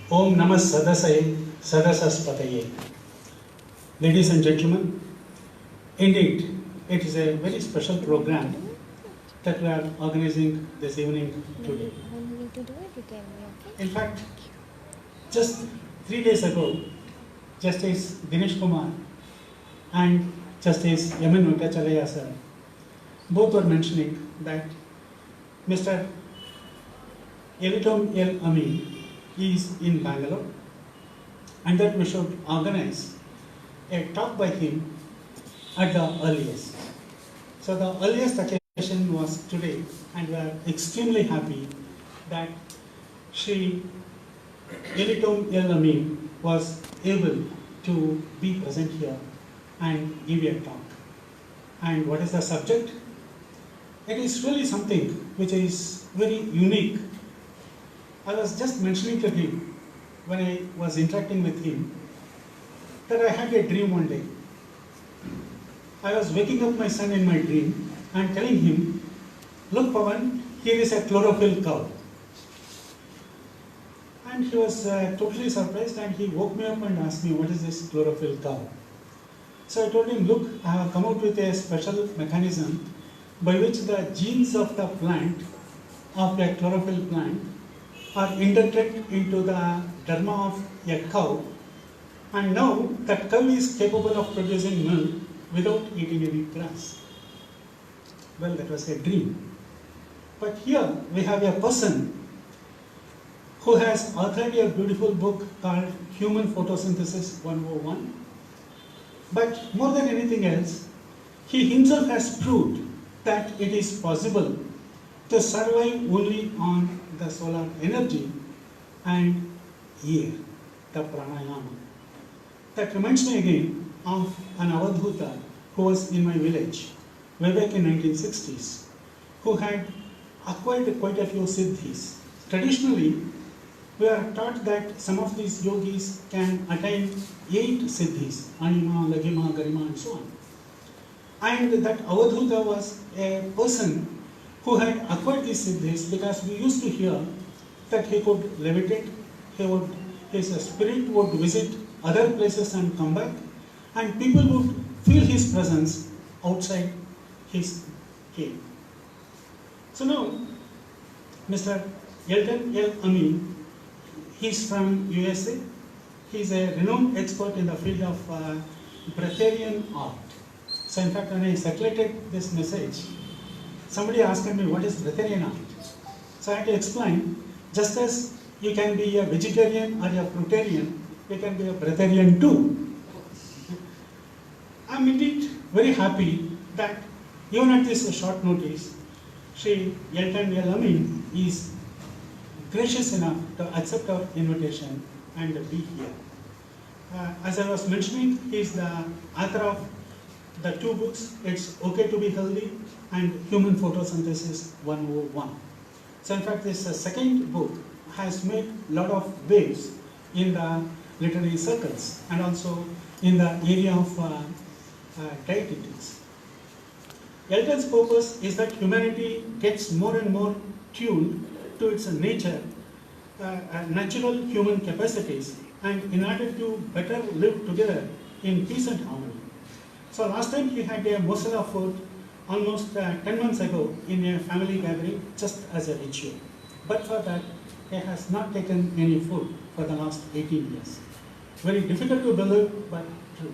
Om Namah Sadasaya Sadasaspataye. Ladies and gentlemen, indeed, it is a very special program that we are organizing this evening today. In fact, just 3 days ago, Justice Dinesh Kumar and Justice Yamin Venkachalaya sir both were mentioning that Mr. Elitom El Amin is in Bangalore and that we should organize a talk by him at the earliest. So the earliest occasion was today, and we are extremely happy that Shri Elitom El Amin was able to be present here and give a talk. And what is the subject? It is really something which is very unique. I was just mentioning to him when I was interacting with him that I had a dream one day. I was waking up my son in my dream and telling him, look Pawan, here is a chlorophyll cow. And he was totally surprised and he woke me up and asked me, what is this chlorophyll cow? So I told him, look, I have come out with a special mechanism by which the genes of the plant, of a chlorophyll plant, are inducted into the derma of a cow, and now that cow is capable of producing milk without eating any grass. Well, that was a dream. But here we have a person who has authored a beautiful book called Human Photosynthesis 101. But more than anything else, he himself has proved that it is possible to survive only on the solar energy and air, the pranayama. That reminds me again of an Avadhuta who was in my village way back in 1960s, who had acquired quite a few siddhis. Traditionally, we are taught that some of these yogis can attain 8 siddhis, anima, lagima, garima and so on. And that Avadhuta was a person who had acquired these siddhis because we used to hear that he could levitate, his spirit would visit other places and come back, and people would feel his presence outside his cave. So now, Mr. Elitom El Amin, he's from USA. He's a renowned expert in the field of Breatharian art. So in fact, when I circulated this message, somebody asked me, what is Breatharian art? So I had to explain, just as you can be a vegetarian or a fruitarian, you can be a breatharian too. I'm indeed very happy that even at this short notice, Shri Elitom El Amin is gracious enough to accept our invitation and be here. As I was mentioning, he is the author of the 2 books, It's Okay to be Healthy and Human Photosynthesis 101. So in fact, this second book has made a lot of waves in the literary circles and also in the area of dietetics. Elitom's purpose is that humanity gets more and more tuned to its nature, natural human capacities, and in order to better live together in peace and harmony. So last time he had a morsel of food almost 10 months ago in a family gathering just as a ritual. But for that, he has not taken any food for the last 18 years. Very difficult to believe, but true.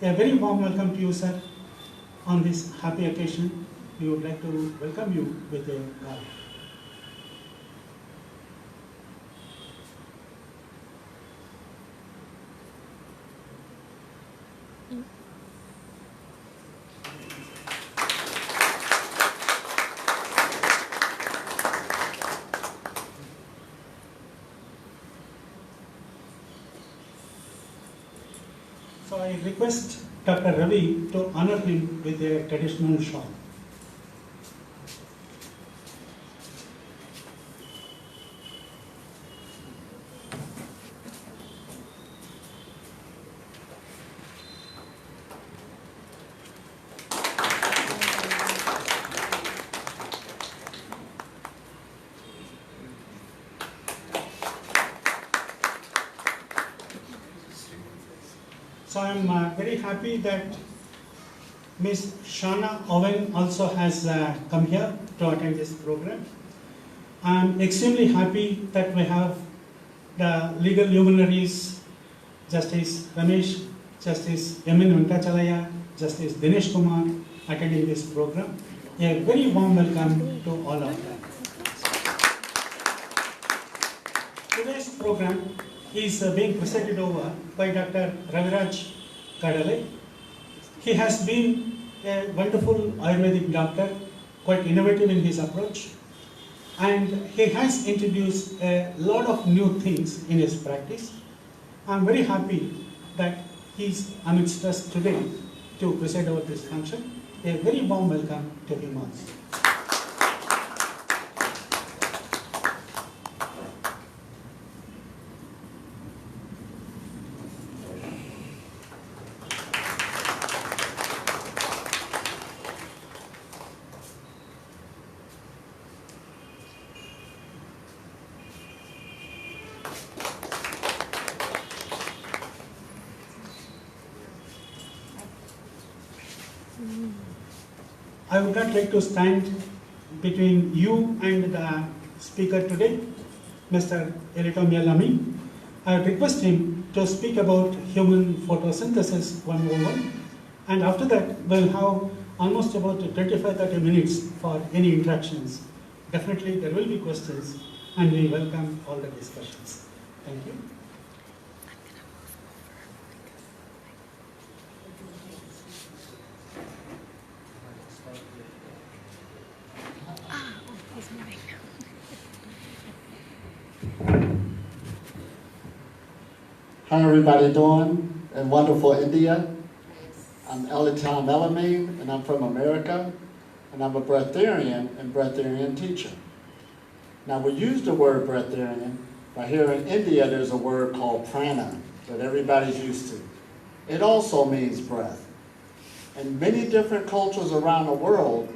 A very warm welcome to you, sir. On this happy occasion, we would like to welcome you with a garland. So I request Dr. Ravi to honor him with a traditional shawl. So I'm very happy that Ms. Shana Owen also has come here to attend this program. I'm extremely happy that we have the legal luminaries, Justice Ramesh, Justice Yamin Venkachalaya, Justice Dinesh Kumar attending this program. A very warm welcome to all of them. Today's program is being presided over by Dr. Raviraj Kadale. He has been a wonderful Ayurvedic doctor, quite innovative in his approach, and he has introduced a lot of new things in his practice. I'm very happy that he's amidst us today to preside over this function. A very warm welcome to him also. I would not like to stand between you and the speaker today, Mr. Elitom El Amin. I would request him to speak about human photosynthesis 101, and after that we'll have almost about 25-30 minutes for any interactions. Definitely there will be questions, and we welcome all the discussions. Thank you. How everybody doing in wonderful India? I'm Elitom El Amin, and I'm from America, and I'm a breatharian and breatharian teacher. Now we use the word breatharian, but here in India there's a word called prana that everybody's used to. It also means breath. And many different cultures around the world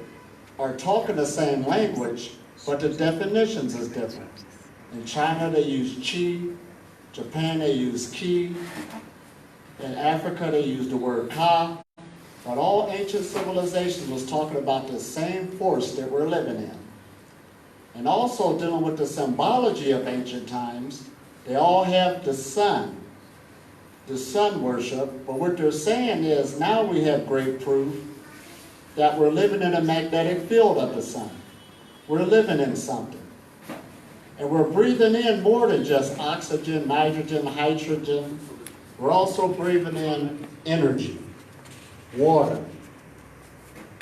are talking the same language, but the definitions is different. In China they use qi, Japan they use ki, in Africa they use the word ka, but all ancient civilizations was talking about the same force that we're living in. And also dealing with the symbology of ancient times, they all have the sun worship, but what they're saying is now we have great proof that we're living in a magnetic field of the sun. We're living in something. And we're breathing in more than just oxygen, nitrogen, hydrogen. We're also breathing in energy, water.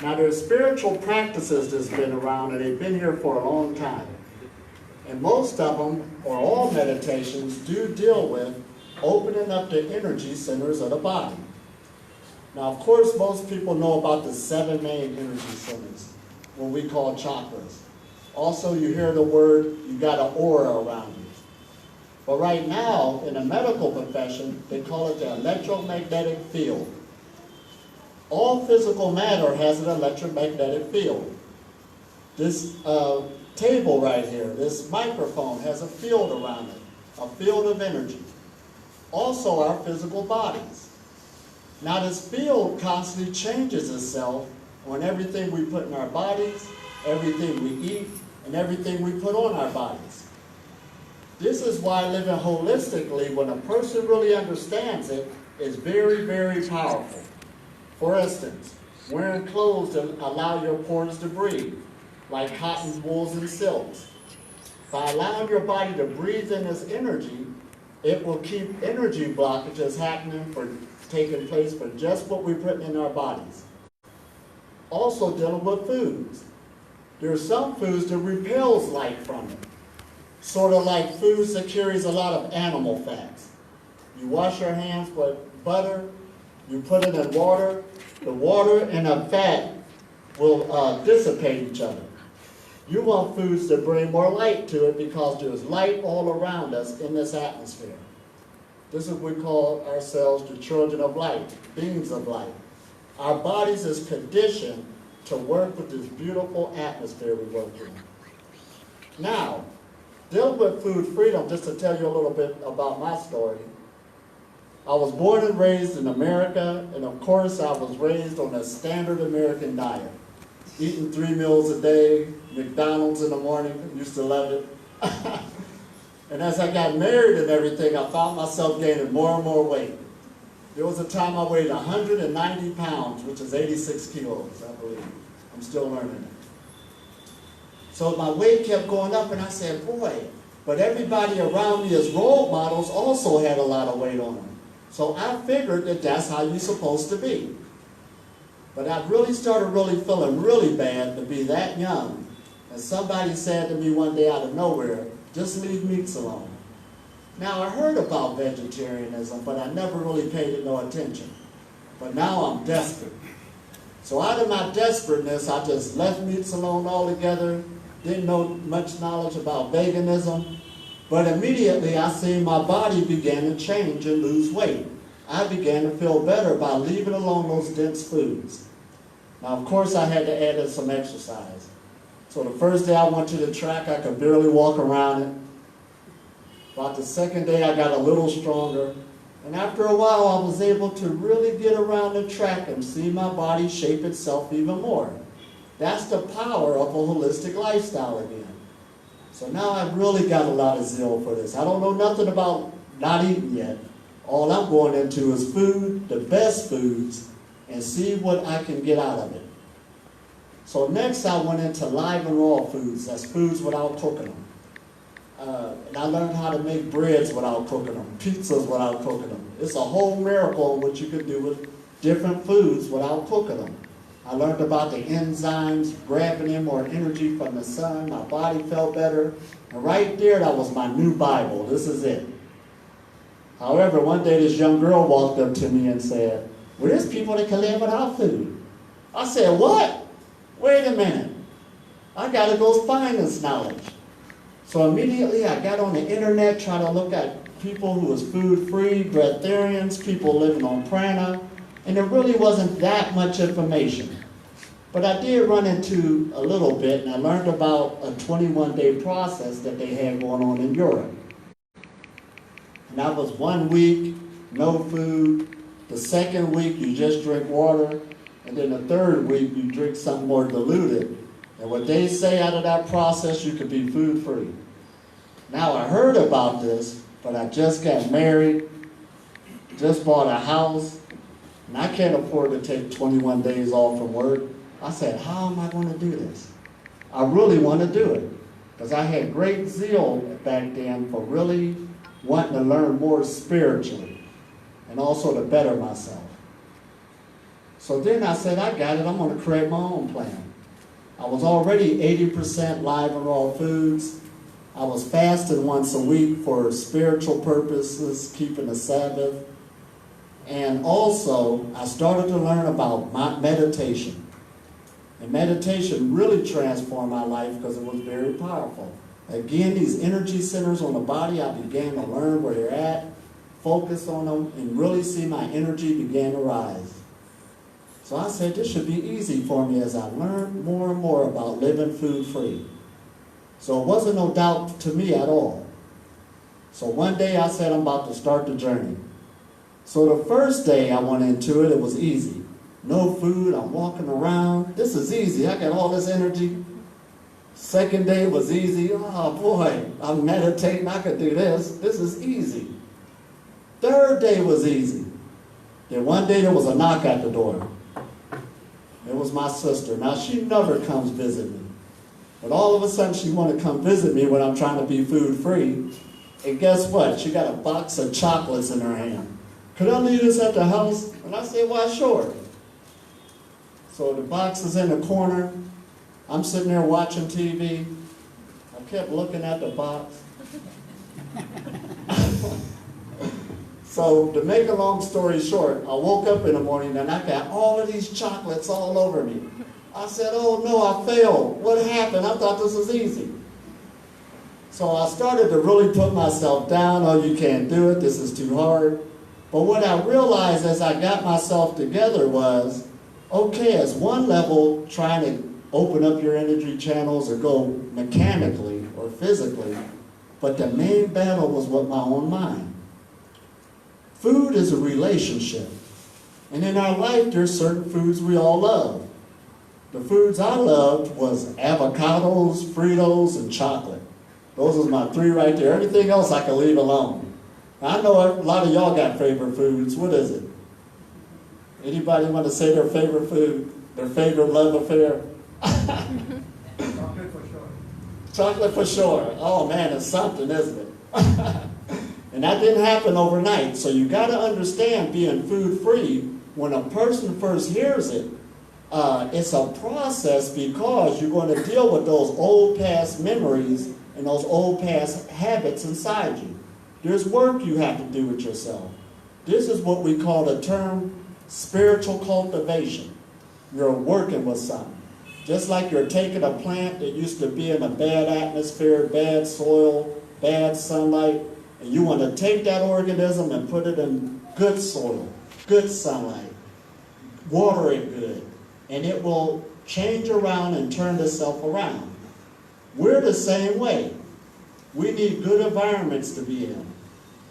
Now there's spiritual practices that's been around, and they've been here for a long time. And most of them, or all meditations, do deal with opening up the energy centers of the body. Now of course most people know about the 7 main energy centers, what we call chakras. Also, you hear the word, you got an aura around you. But right now, in the medical profession, they call it the electromagnetic field. All physical matter has an electromagnetic field. This table right here, this microphone has a field around it, a field of energy. Also, our physical bodies. Now, this field constantly changes itself on everything we put in our bodies, everything we eat, and everything we put on our bodies. This is why living holistically, when a person really understands it, is very, very powerful. For instance, wearing clothes that allow your pores to breathe, like cotton, wools, and silks. By allowing your body to breathe in this energy, it will keep energy blockages taking place for just what we put in our bodies. Also dealing with foods. There are some foods that repels light from it. Sort of like foods that carries a lot of animal fats. You wash your hands with butter, you put it in water, the water and the fat will dissipate each other. You want foods that bring more light to it because there's light all around us in this atmosphere. This is what we call ourselves the children of light, beings of light. Our bodies is conditioned to work with this beautiful atmosphere we work in. Now, dealing with food freedom, just to tell you a little bit about my story, I was born and raised in America, and of course I was raised on a standard American diet. Eating 3 meals a day, McDonald's in the morning, used to love it. And as I got married and everything, I found myself gaining more and more weight. There was a time I weighed 190 pounds, which is 86 kilos, I believe. I'm still learning it. So my weight kept going up, and I said, boy, but everybody around me as role models also had a lot of weight on them. So I figured that that's how you're supposed to be. But I really started feeling really bad to be that young. And somebody said to me one day out of nowhere, just leave meats alone. Now I heard about vegetarianism, but I never really paid it no attention. But now I'm desperate. So out of my desperateness, I just left meats alone altogether. Didn't know much knowledge about veganism. But immediately I seen my body began to change and lose weight. I began to feel better by leaving alone those dense foods. Now, of course, I had to add in some exercise. So the first day I went to the track, I could barely walk around it. About the second day, I got a little stronger. And after a while, I was able to really get around the track and see my body shape itself even more. That's the power of a holistic lifestyle again. So now I've really got a lot of zeal for this. I don't know nothing about not eating yet. All I'm going into is food, the best foods, and see what I can get out of it. So next I went into live and raw foods. That's foods without cooking them. And I learned how to make breads without cooking them, pizzas without cooking them. It's a whole miracle what you can do with different foods without cooking them. I learned about the enzymes, grabbing in more energy from the sun. My body felt better. And right there, that was my new Bible. This is it. However, one day this young girl walked up to me and said, well, there's people that can live without food. I said, what? Wait a minute. I got to go find this knowledge. So immediately I got on the internet trying to look at people who was food-free, breatharians, people living on prana, and there really wasn't that much information. But I did run into a little bit, and I learned about a 21-day process that they had going on in Europe. And that was 1 week, no food. The second week, you just drink water. And then the third week, you drink something more diluted. And what they say out of that process, you could be food-free. Now, I heard about this, but I just got married, just bought a house, and I can't afford to take 21 days off from work. I said, how am I going to do this? I really want to do it, because I had great zeal back then for really wanting to learn more spiritually, and also to better myself. So then I said, I got it, I'm going to create my own plan. I was already 80% live and raw foods. I was fasting once a week for spiritual purposes, keeping the Sabbath. And also, I started to learn about meditation. And meditation really transformed my life because it was very powerful. Again, these energy centers on the body, I began to learn where they're at, focus on them, and really see my energy begin to rise. So I said, this should be easy for me as I learned more and more about living food-free. So it wasn't no doubt to me at all. So one day I said, I'm about to start the journey. So the first day I went into it, it was easy. No food, I'm walking around. This is easy, I got all this energy. Second day was easy. Oh boy, I'm meditating, I could do this. This is easy. Third day was easy. Then one day there was a knock at the door. It was my sister. Now, she never comes visit me. But all of a sudden, she wanted to come visit me when I'm trying to be food-free. And guess what? She got a box of chocolates in her hand. Could I leave this at the house? And I said, why, sure. So the box is in the corner. I'm sitting there watching TV. I kept looking at the box. So to make a long story short, I woke up in the morning and I got all of these chocolates all over me. I said, oh no, I failed. What happened? I thought this was easy. So I started to really put myself down. Oh, you can't do it. This is too hard. But what I realized as I got myself together was, okay, as one level, trying to open up your energy channels or go mechanically or physically, but the main battle was with my own mind. Food is a relationship. And in our life, there's certain foods we all love. The foods I loved was avocados, Fritos, and chocolate. Those are my three right there. Everything else I can leave alone. I know a lot of y'all got favorite foods. What is it? Anybody want to say their favorite food? Their favorite love affair? Chocolate for sure. Chocolate for sure. Oh man, it's something, isn't it? And that didn't happen overnight. So you got to understand, being food free, when a person first hears it, it's a process, because you're going to deal with those old past memories and those old past habits inside you. There's work you have to do with yourself. This is what we call the term spiritual cultivation. You're working with something. Just like you're taking a plant that used to be in a bad atmosphere, bad soil, bad sunlight, and you want to take that organism and put it in good soil, good sunlight, water it good, and it will change around and turn itself around. We're the same way. We need good environments to be in.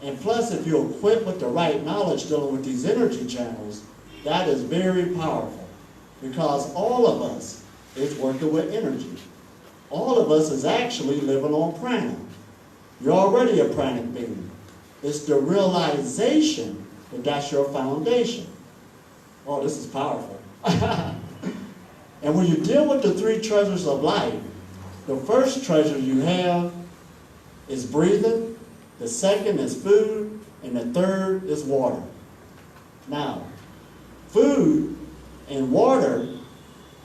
And plus, if you're equipped with the right knowledge dealing with these energy channels, that is very powerful. Because all of us is working with energy. All of us is actually living on prana. You're already a pranic being. It's the realization that that's your foundation. Oh, this is powerful. And when you deal with the three treasures of life, the first treasure you have is breathing, the second is food, and the third is water. Now, food and water,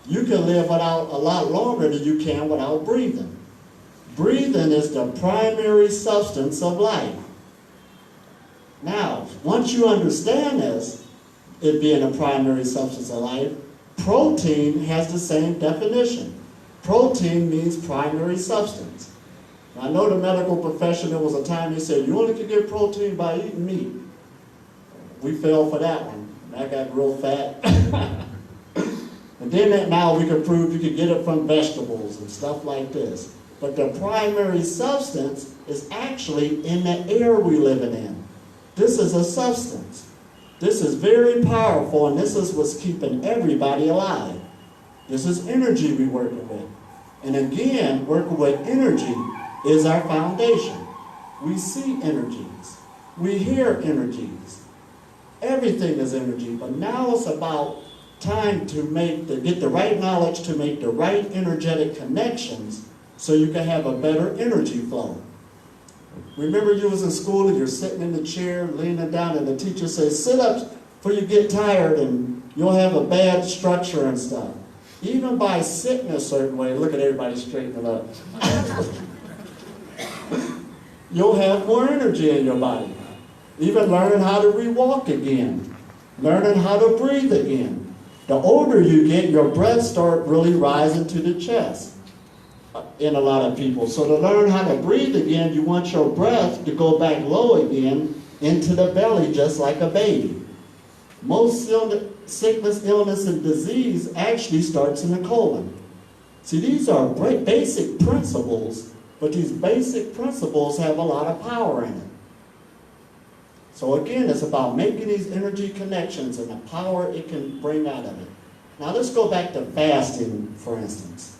you can live without a lot longer than you can without breathing. Breathing is the primary substance of life. Now, once you understand this, it being a primary substance of life, protein has the same definition. Protein means primary substance. Now, I know the medical profession, there was a time they said, you only can get protein by eating meat. We fell for that one. I got real fat. And then now we can prove you can get it from vegetables and stuff like this. But the primary substance is actually in the air we living in. This is a substance. This is very powerful, and this is what's keeping everybody alive. This is energy we're working with. And again, working with energy is our foundation. We see energies. We hear energies. Everything is energy, but now it's about time to get the right knowledge to make the right energetic connections so you can have a better energy flow. Remember, you was in school and you're sitting in the chair, leaning down, and the teacher says, sit up before you get tired and you'll have a bad structure and stuff. Even by sitting a certain way, look at everybody straightening up. You'll have more energy in your body. Even learning how to re-walk again. Learning how to breathe again. The older you get, your breath starts really rising to the chest in a lot of people. So to learn how to breathe again, you want your breath to go back low again into the belly, just like a baby. Most sickness, illness, and disease actually starts in the colon. See, these are basic principles, but these basic principles have a lot of power in it. So again, it's about making these energy connections and the power it can bring out of it. Now let's go back to fasting, for instance.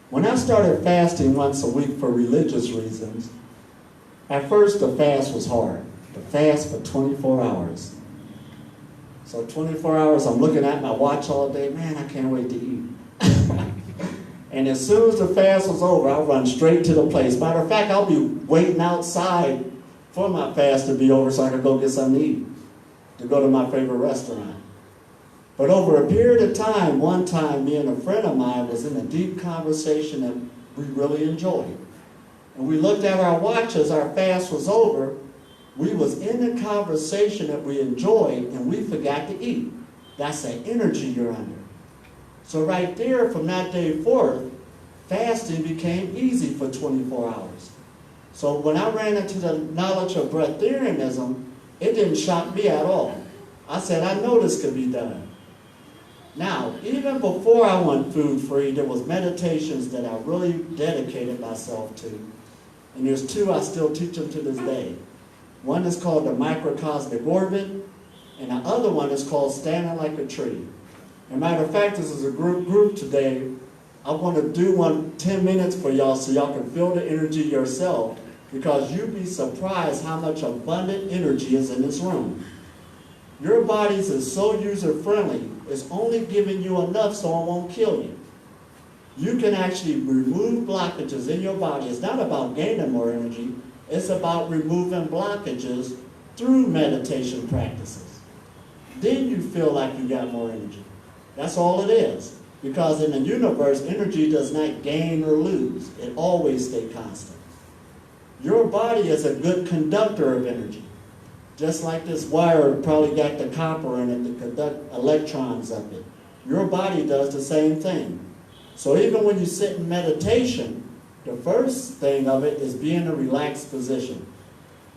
When I started fasting once a week for religious reasons, at first the fast was hard. The fast for 24 hours. So 24 hours, I'm looking at my watch all day. Man, I can't wait to eat. And as soon as the fast was over, I'll run straight to the place. Matter of fact, I'll be waiting outside for my fast to be over so I could go get something to eat, to go to my favorite restaurant. But over a period of time, one time, me and a friend of mine was in a deep conversation that we really enjoyed. And we looked at our watch as our fast was over. We was in a conversation that we enjoyed, and we forgot to eat. That's the energy you're under. So right there, from that day forth, fasting became easy for 24 hours. So when I ran into the knowledge of breatharianism, it didn't shock me at all. I said, I know this could be done. Now, even before I went food free, there was meditations that I really dedicated myself to. And there's two I still teach them to this day. One is called the microcosmic orbit, and the other one is called standing like a tree. As a matter of fact, this is a group today. I want to do 10 minutes for y'all so y'all can feel the energy yourself, because you'd be surprised how much abundant energy is in this room. Your bodies is so user-friendly, it's only giving you enough so it won't kill you. You can actually remove blockages in your body. It's not about gaining more energy, it's about removing blockages through meditation practices. Then you feel like you got more energy. That's all it is. Because in the universe, energy does not gain or lose. It always stays constant. Your body is a good conductor of energy. Just like this wire probably got the copper in it to conduct electrons up it. Your body does the same thing. So even when you sit in meditation, the first thing of it is be in a relaxed position.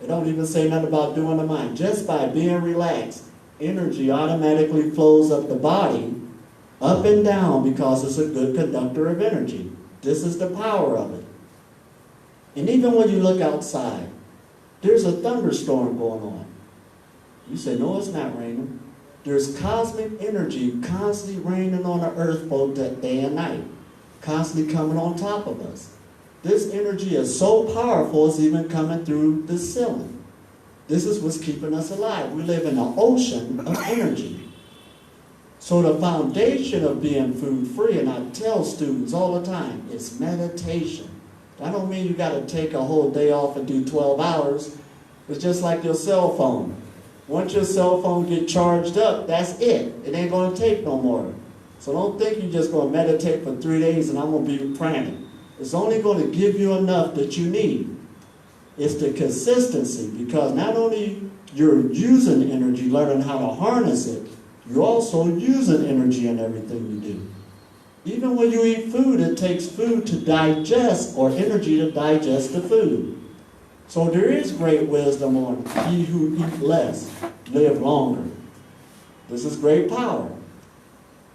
It don't even say nothing about doing the mind. Just by being relaxed, energy automatically flows up the body, up and down, because it's a good conductor of energy. This is the power of it. And even when you look outside, there's a thunderstorm going on. You say, no, it's not raining. There's cosmic energy constantly raining on the earth both day and night, constantly coming on top of us. This energy is so powerful, it's even coming through the ceiling. This is what's keeping us alive. We live in an ocean of energy. So the foundation of being food-free, and I tell students all the time, is meditation. That don't mean you got to take a whole day off and do 12 hours. It's just like your cell phone. Once your cell phone get charged up, that's it. It ain't going to take no more. So don't think you're just going to meditate for 3 days and I'm going to be praying. It's only going to give you enough that you need. It's the consistency, because not only you're using energy, learning how to harness it, you're also using energy in everything you do. Even when you eat food, it takes food to digest, or energy to digest the food. So there is great wisdom on he who eat less, live longer. This is great power.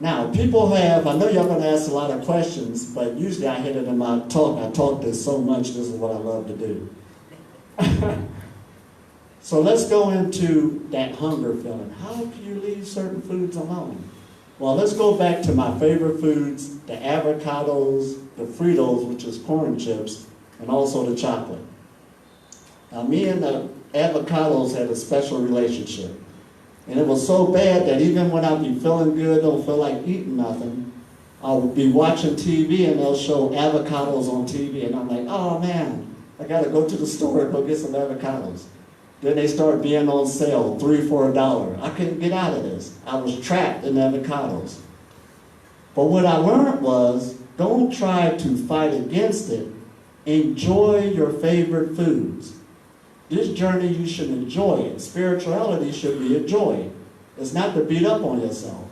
Now, people have, I know y'all going to ask a lot of questions, but usually I hit it in my talk. I talk this so much, this is what I love to do. So let's go into that hunger feeling. How can you leave certain foods alone? Well, let's go back to my favorite foods, the avocados, the Fritos, which is corn chips, and also the chocolate. Now, me and the avocados had a special relationship. And it was so bad that even when I'd be feeling good, don't feel like eating nothing, I would be watching TV and they'll show avocados on TV, and I'm like, oh man, I gotta go to the store and go get some avocados. Then they start being on sale, 3 for $1. I couldn't get out of this. I was trapped in avocados. But what I learned was, don't try to fight against it. Enjoy your favorite foods. This journey, you should enjoy it. Spirituality should be a joy. It's not to beat up on yourself.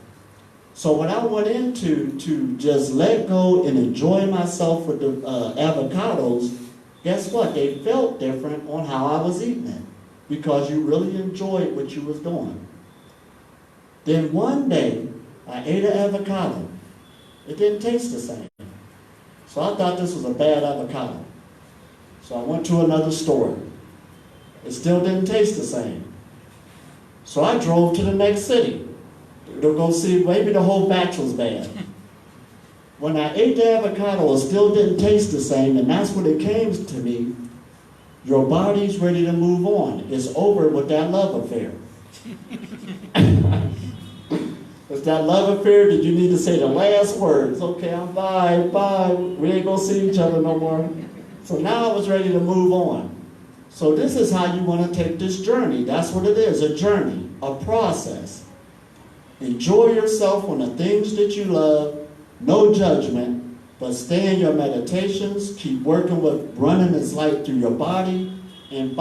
So when I went into to just let go and enjoy myself with the avocados, guess what? They felt different on how I was eating it, because you really enjoyed what you was doing. Then one day, I ate an avocado. It didn't taste the same. So I thought this was a bad avocado. So I went to another store. It still didn't taste the same. So I drove to the next city to go see, maybe the whole batch was bad. When I ate the avocado, it still didn't taste the same, and that's when it came to me. Your body's ready to move on. It's over with that love affair. It's that love affair that you need to say the last words. Okay, I'm bye. We ain't gonna see each other no more. So now I was ready to move on. So this is how you want to take this journey. That's what it is, a journey, a process. Enjoy yourself on the things that you love, no judgment, but stay in your meditations, keep working with running this light through your body, and